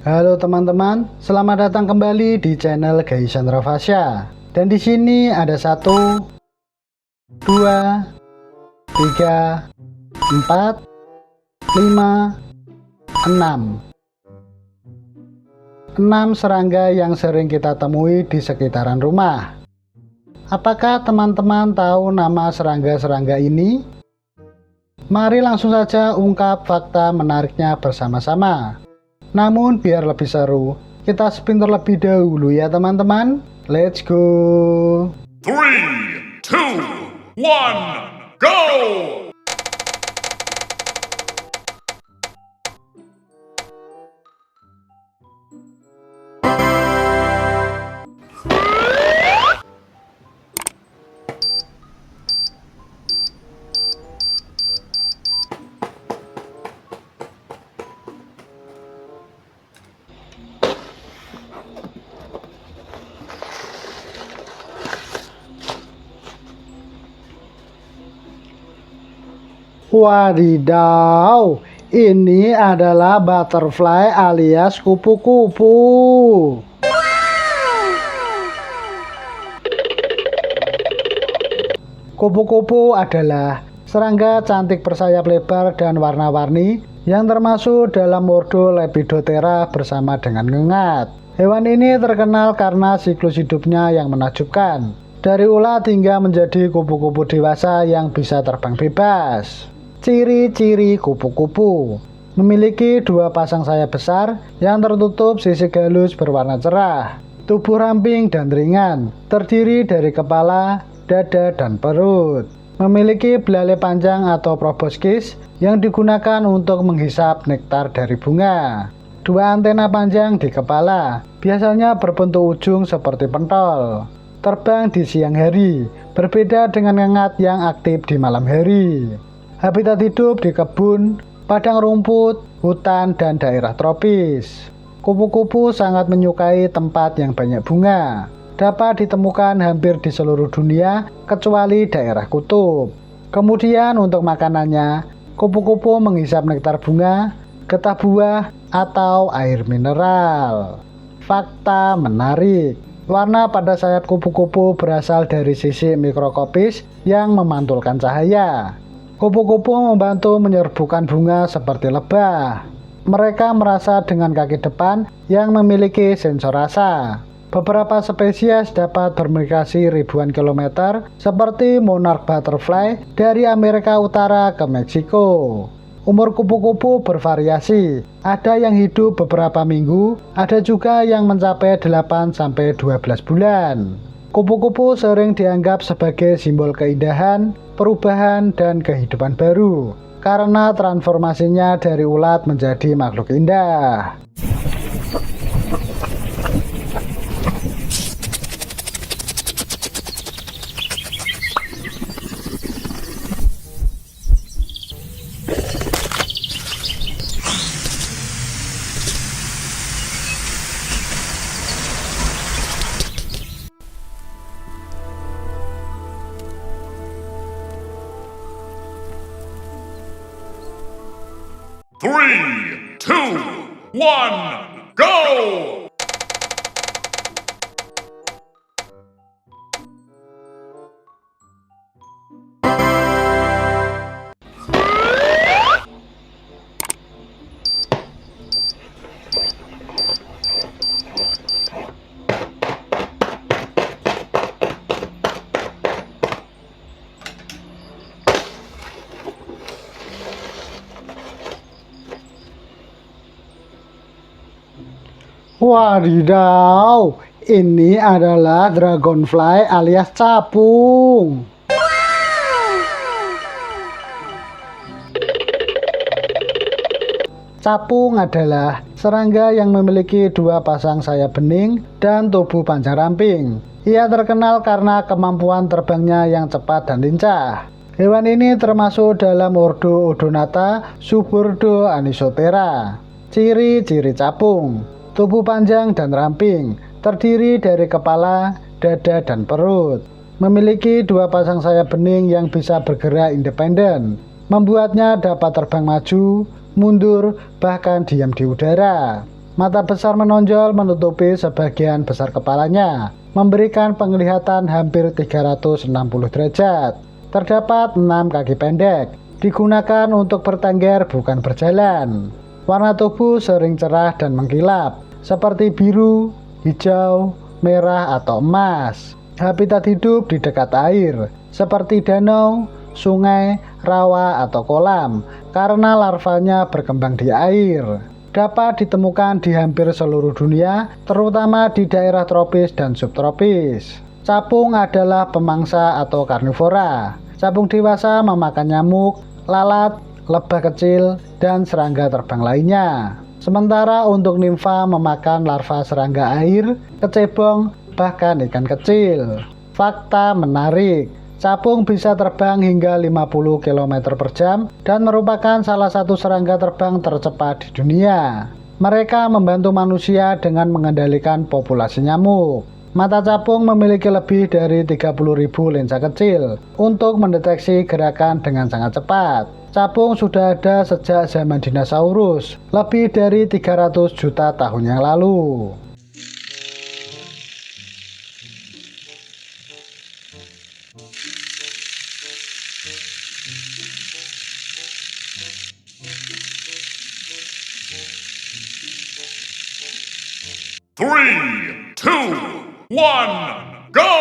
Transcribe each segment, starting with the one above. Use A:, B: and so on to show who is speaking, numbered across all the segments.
A: Halo teman-teman, selamat datang kembali di channel Gai Chandra Fasya. Dan di sini ada 1, 2, 3, 4, 5, 6 serangga yang sering kita temui di sekitaran rumah. Apakah teman-teman tahu nama serangga-serangga ini? Mari langsung saja ungkap fakta menariknya bersama-sama. Namun biar lebih seru, kita spin terlebih dahulu ya teman-teman. Let's go.
B: 3, 2, 1, go!
A: Wadidaw, ini adalah butterfly alias kupu-kupu. Kupu-kupu adalah serangga cantik bersayap lebar dan warna-warni yang termasuk dalam ordo Lepidoptera bersama dengan ngengat. Hewan ini terkenal karena siklus hidupnya yang menakjubkan, dari ulat hingga menjadi kupu-kupu dewasa yang bisa terbang bebas. Ciri-ciri kupu-kupu: memiliki 2 pasang sayap besar yang tertutup sisik halus berwarna cerah, tubuh ramping dan ringan, terdiri dari kepala, dada, dan perut. Memiliki belalai panjang atau proboscis yang digunakan untuk menghisap nektar dari bunga. 2 antena panjang di kepala, biasanya berbentuk ujung seperti pentol. Terbang di siang hari, berbeda dengan ngengat yang aktif di malam hari. Habitat hidup di kebun, padang rumput, hutan, dan daerah tropis. Kupu-kupu sangat menyukai tempat yang banyak bunga. Dapat ditemukan hampir di seluruh dunia kecuali daerah kutub. Kemudian untuk makanannya, kupu-kupu menghisap nektar bunga, getah buah, atau air mineral. Fakta menarik: warna pada sayap kupu-kupu berasal dari sisik mikroskopis yang memantulkan cahaya. Kupu-kupu membantu menyerbukan bunga seperti lebah. Mereka merasa dengan kaki depan yang memiliki sensor rasa. Beberapa spesies dapat bermigrasi ribuan kilometer seperti monarch butterfly dari Amerika Utara ke Meksiko. Umur kupu-kupu bervariasi. Ada yang hidup beberapa minggu, ada juga yang mencapai 8-12 bulan. Kupu-kupu sering dianggap sebagai simbol keindahan, perubahan, dan kehidupan baru karena transformasinya dari ulat menjadi makhluk indah.
B: Three, two, one, go!
A: Wadidaw, ini adalah dragonfly alias capung. Capung adalah serangga yang memiliki 2 pasang sayap bening dan tubuh panjang ramping. Ia terkenal karena kemampuan terbangnya yang cepat dan lincah. Hewan ini termasuk dalam ordo Odonata subordo Anisoptera. Ciri-ciri capung: tubuh panjang dan ramping, terdiri dari kepala, dada, dan perut. Memiliki 2 pasang sayap bening yang bisa bergerak independen, membuatnya dapat terbang maju, mundur, bahkan diam di udara. Mata besar menonjol menutupi sebagian besar kepalanya, memberikan penglihatan hampir 360 derajat. Terdapat 6 kaki pendek, digunakan untuk bertengger bukan berjalan. Warna tubuh sering cerah dan mengkilap, seperti biru, hijau, merah, atau emas. Habitat hidup di dekat air, seperti danau, sungai, rawa, atau kolam, karena larvanya berkembang di air. Dapat ditemukan di hampir seluruh dunia, terutama di daerah tropis dan subtropis. Capung adalah pemangsa atau karnivora. Capung dewasa memakan nyamuk, lalat, lebah kecil, dan serangga terbang lainnya. Sementara untuk nimfa memakan larva serangga air, kecebong, bahkan ikan kecil. Fakta menarik. Capung bisa terbang hingga 50 km per jam dan merupakan salah satu serangga terbang tercepat di dunia. Mereka membantu manusia dengan mengendalikan populasi nyamuk. Mata capung memiliki lebih dari 30.000 lensa kecil untuk mendeteksi gerakan dengan sangat cepat. Capung sudah ada sejak zaman dinosaurus, lebih dari 300 juta tahun yang lalu.
B: Three, two, one, go!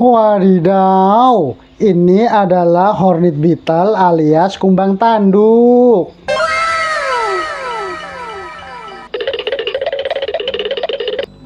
A: Wadidaw, ini adalah hornet beetle alias kumbang tanduk.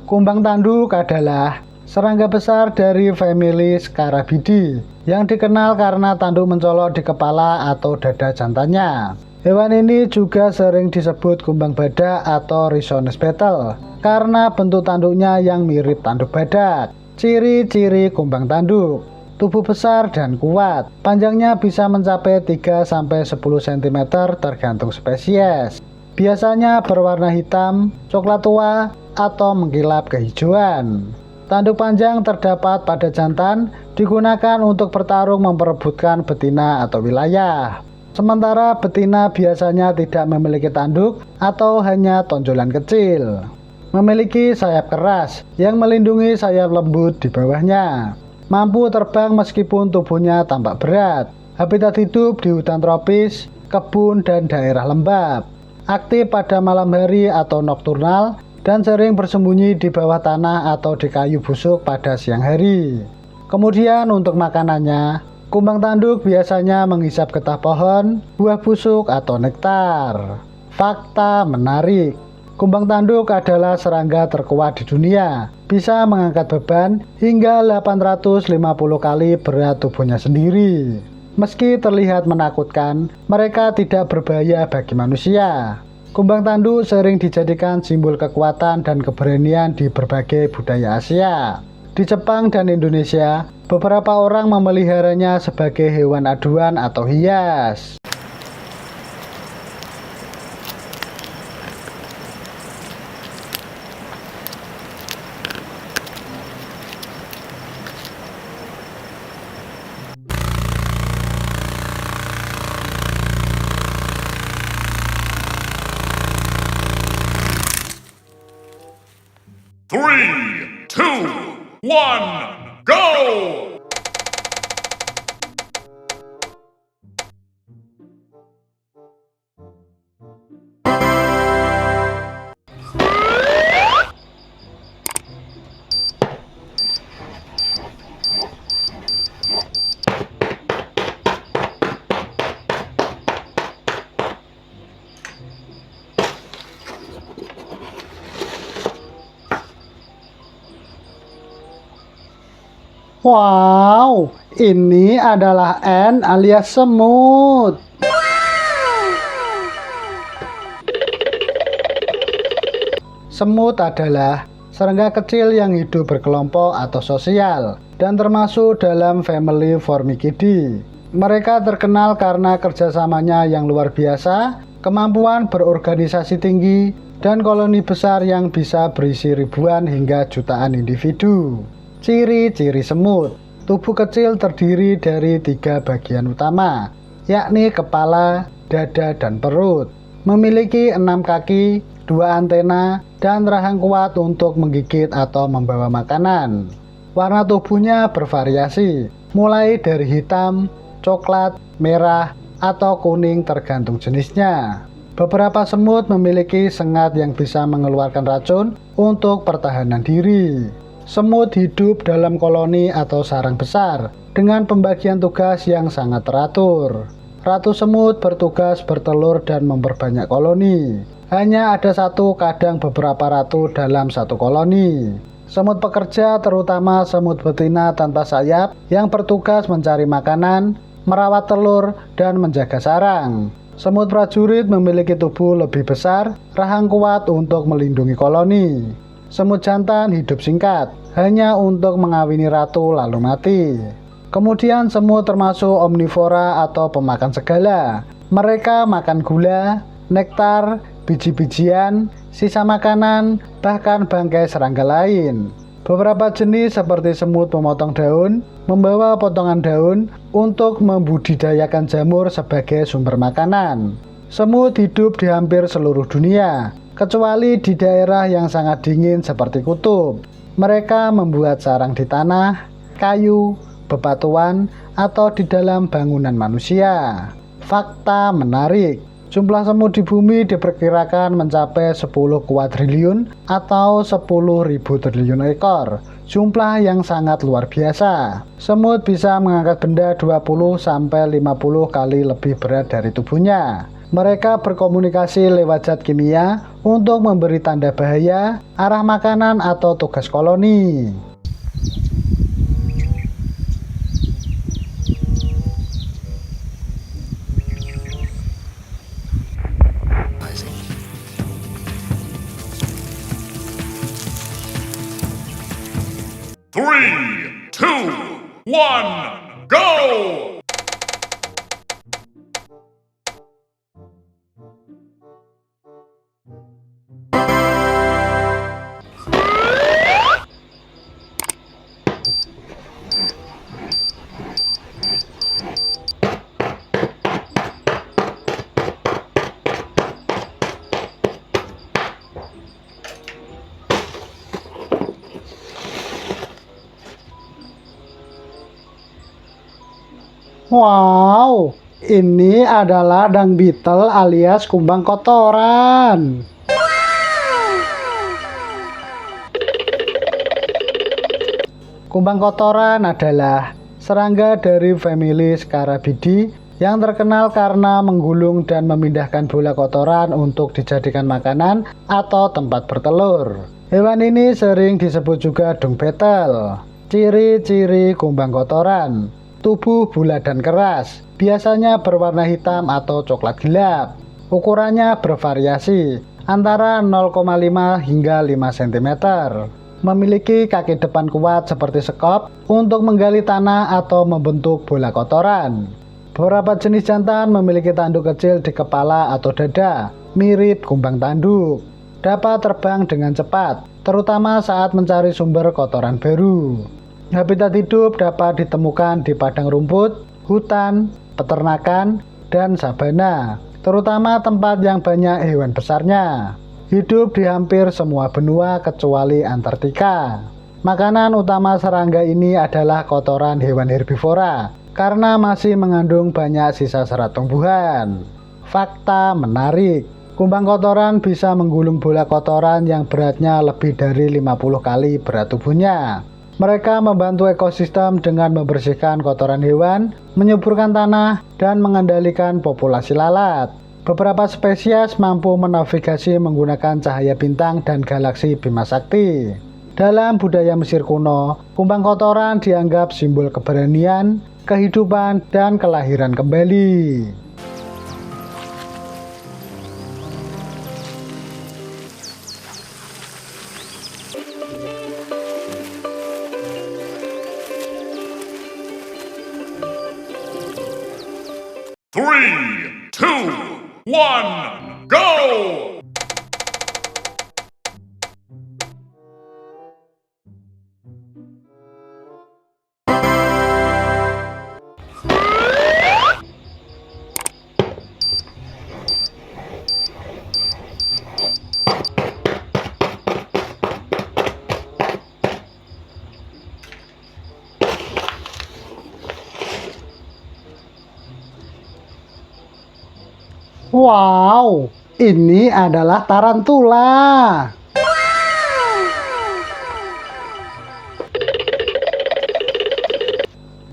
A: Kumbang tanduk adalah serangga besar dari famili Scarabidae yang dikenal karena tanduk mencolok di kepala atau dada jantannya. Hewan ini juga sering disebut kumbang badak atau Rhizones beetle karena bentuk tanduknya yang mirip tanduk badak. Ciri-ciri kumbang tanduk: tubuh besar dan kuat, panjangnya bisa mencapai 3-10 cm tergantung spesies. Biasanya berwarna hitam, coklat tua, atau mengkilap kehijauan. Tanduk panjang terdapat pada jantan, digunakan untuk bertarung memperebutkan betina atau wilayah. Sementara betina biasanya tidak memiliki tanduk atau hanya tonjolan kecil. Memiliki sayap keras yang melindungi sayap lembut di bawahnya. Mampu terbang meskipun tubuhnya tampak berat. Habitat hidup di hutan tropis, kebun, dan daerah lembab. Aktif pada malam hari atau nokturnal dan sering bersembunyi di bawah tanah atau di kayu busuk pada siang hari. Kemudian untuk makanannya, kumbang tanduk biasanya menghisap getah pohon, buah busuk, atau nektar. Fakta menarik: kumbang tanduk adalah serangga terkuat di dunia, bisa mengangkat beban hingga 850 kali berat tubuhnya sendiri. Meski terlihat menakutkan, mereka tidak berbahaya bagi manusia. Kumbang tanduk sering dijadikan simbol kekuatan dan keberanian di berbagai budaya Asia. Di Jepang dan Indonesia, beberapa orang memeliharanya sebagai hewan aduan atau hias.
B: Three, two, one, go!
A: Wow, ini adalah ant alias semut. Semut adalah serangga kecil yang hidup berkelompok atau sosial dan termasuk dalam family Formicidae. Mereka terkenal karena kerjasamanya yang luar biasa, kemampuan berorganisasi tinggi, dan koloni besar yang bisa berisi ribuan hingga jutaan individu. Ciri-ciri semut: tubuh kecil terdiri dari 3 bagian utama, yakni kepala, dada, dan perut. Memiliki 6 kaki, 2 antena, dan rahang kuat untuk menggigit atau membawa makanan. Warna tubuhnya bervariasi, mulai dari hitam, coklat, merah, atau kuning tergantung jenisnya. Beberapa semut memiliki sengat yang bisa mengeluarkan racun untuk pertahanan diri. Semut hidup dalam koloni atau sarang besar dengan pembagian tugas yang sangat teratur. Ratu semut bertugas bertelur dan memperbanyak koloni. Hanya ada satu, kadang beberapa ratu dalam satu koloni. Semut pekerja, terutama semut betina tanpa sayap yang bertugas mencari makanan, merawat telur, dan menjaga sarang. Semut prajurit memiliki tubuh lebih besar, rahang kuat untuk melindungi koloni. Semut jantan hidup singkat, hanya untuk mengawini ratu lalu mati. Kemudian semut termasuk omnivora atau pemakan segala. Mereka makan gula, nektar, biji-bijian, sisa makanan, bahkan bangkai serangga lain. Beberapa jenis seperti semut pemotong daun membawa potongan daun untuk membudidayakan jamur sebagai sumber makanan. Semut hidup di hampir seluruh dunia, kecuali di daerah yang sangat dingin seperti kutub. Mereka membuat sarang di tanah, kayu, bebatuan, atau di dalam bangunan manusia. Fakta menarik: jumlah semut di bumi diperkirakan mencapai 10 kuadriliun atau 10.000 triliun ekor. Jumlah yang sangat luar biasa. Semut bisa mengangkat benda 20-50 kali lebih berat dari tubuhnya. Mereka berkomunikasi lewat zat kimia untuk memberi tanda bahaya, arah makanan, atau tugas koloni.
B: Three, two, one, go!
A: Wow, ini adalah dung beetle alias kumbang kotoran. Kumbang kotoran adalah serangga dari famili Scarabidae yang terkenal karena menggulung dan memindahkan bola kotoran untuk dijadikan makanan atau tempat bertelur. Hewan ini sering disebut juga dung beetle. Ciri-ciri kumbang kotoran: tubuh bulat dan keras, biasanya berwarna hitam atau coklat gelap. Ukurannya bervariasi, antara 0,5 hingga 5 cm. Memiliki kaki depan kuat seperti sekop untuk menggali tanah atau membentuk bola kotoran. Beberapa jenis jantan memiliki tanduk kecil di kepala atau dada, mirip kumbang tanduk. Dapat terbang dengan cepat, terutama saat mencari sumber kotoran baru. Habitat hidup dapat ditemukan di padang rumput, hutan, peternakan, dan sabana, terutama tempat yang banyak hewan besarnya. Hidup di hampir semua benua kecuali Antartika. Makanan utama serangga ini adalah kotoran hewan herbivora karena masih mengandung banyak sisa serat tumbuhan. Fakta menarik: kumbang kotoran bisa menggulung bola kotoran yang beratnya lebih dari 50 kali berat tubuhnya. Mereka membantu ekosistem dengan membersihkan kotoran hewan, menyuburkan tanah, dan mengendalikan populasi lalat. Beberapa spesies mampu menavigasi menggunakan cahaya bintang dan galaksi Bima Sakti. Dalam budaya Mesir kuno, kumbang kotoran dianggap simbol keberanian, kehidupan, dan kelahiran kembali.
B: 3, 2, 1, go!
A: Wow, ini adalah tarantula.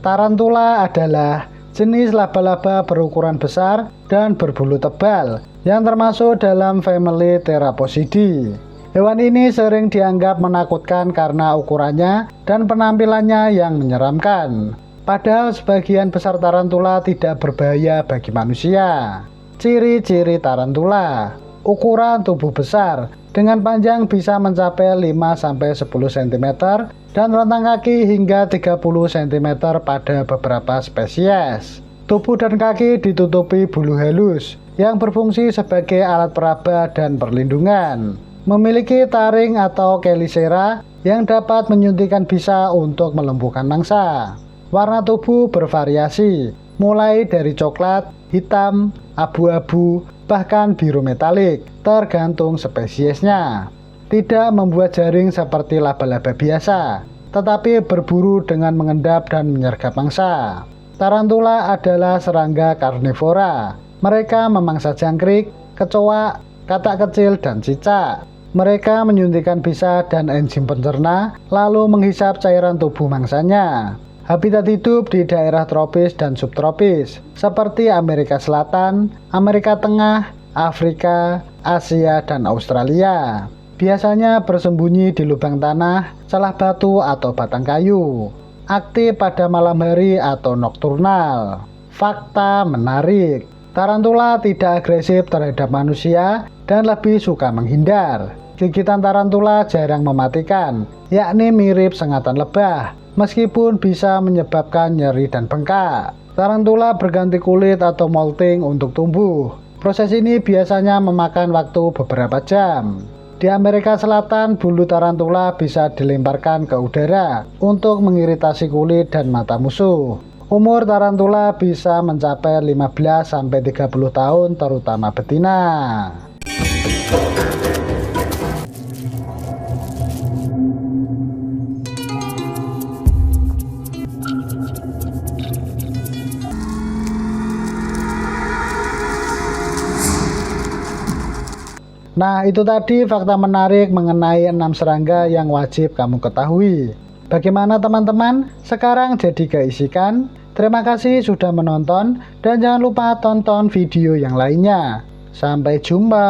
A: Tarantula adalah jenis laba-laba berukuran besar dan berbulu tebal yang termasuk dalam famili Theraphosidae. Hewan ini sering dianggap menakutkan karena ukurannya dan penampilannya yang menyeramkan. Padahal sebagian besar tarantula tidak berbahaya bagi manusia. Ciri-ciri tarantula: ukuran tubuh besar dengan panjang bisa mencapai 5-10 cm dan rentang kaki hingga 30 cm pada beberapa spesies. Tubuh dan kaki ditutupi bulu halus yang berfungsi sebagai alat peraba dan perlindungan. Memiliki taring atau kelisera yang dapat menyuntikkan bisa untuk melumpuhkan mangsa. Warna tubuh bervariasi, mulai dari coklat, hitam, abu-abu, bahkan biru metalik, tergantung spesiesnya. Tidak membuat jaring seperti laba-laba biasa, tetapi berburu dengan mengendap dan menyergap mangsa. Tarantula adalah serangga karnivora. Mereka memangsa jangkrik, kecoa, katak kecil, dan cicak. Mereka menyuntikkan bisa dan enzim pencerna, lalu menghisap cairan tubuh mangsanya. Habitat hidup di daerah tropis dan subtropis, seperti Amerika Selatan, Amerika Tengah, Afrika, Asia, dan Australia. Biasanya bersembunyi di lubang tanah, celah batu, atau batang kayu. Aktif pada malam hari atau nokturnal. Fakta menarik: tarantula tidak agresif terhadap manusia dan lebih suka menghindar. Gigitan tarantula jarang mematikan, yakni mirip sengatan lebah, meskipun bisa menyebabkan nyeri dan bengkak. Tarantula berganti kulit atau molting untuk tumbuh. Proses ini biasanya memakan waktu beberapa jam. Di Amerika Selatan, bulu tarantula bisa dilemparkan ke udara untuk mengiritasi kulit dan mata musuh. Umur tarantula bisa mencapai 15-30 tahun, terutama betina. Nah, itu tadi fakta menarik mengenai 6 serangga yang wajib kamu ketahui. Bagaimana teman-teman? Sekarang jadi keisikan. Terima kasih sudah menonton dan jangan lupa tonton video yang lainnya. Sampai jumpa.